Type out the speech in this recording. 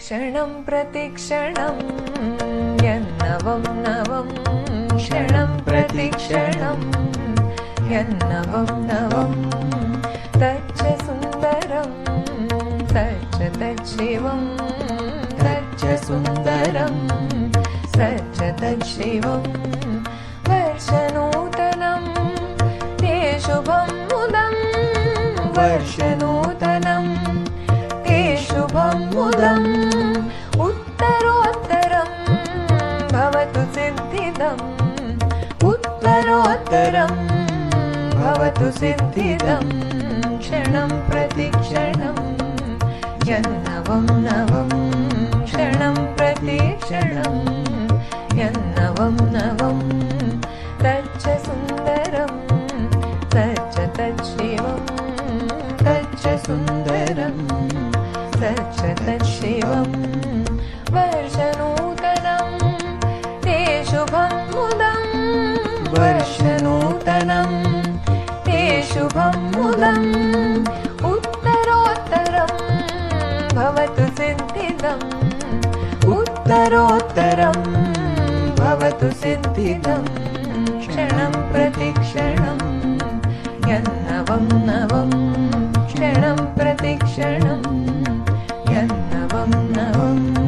क्षणं प्रतिक्षणं यन्नवं नवं क्षणं प्रतिक्षणं यन्नवं नवं तच्च सुन्दरं तच्च तच्छिवं तच्च सुन्दरं तच्च तच्छिवं वर्षनूतनं ते शुभं मुदं वर्षनूतनं ते शुभं मुदम् उत्तरोत्तरं भवतु सिद्धिदम् उत्तरोत्तरं भवतु सिद्धिदम् क्षणं प्रतिक्षणं यन्नवं नवं क्षणं प्रतिक्षणं यन्नवं नवं तच्च सुन्दरं तच्च तच्छिवं तच्च सुन्दरं तच्च तच्छिवं वर्षनूतनं ते शुभं मुदं वर्षनूतनं ते शुभं मुदम् उत्तरोत्तरं भवतु सिद्धिदम् उत्तरोत्तरं भवतु सिद्धिदम् क्षणं प्रतिक्षणं यन्नवं नवं क्षणं प्रतिक्षणं यन्नवं नवम्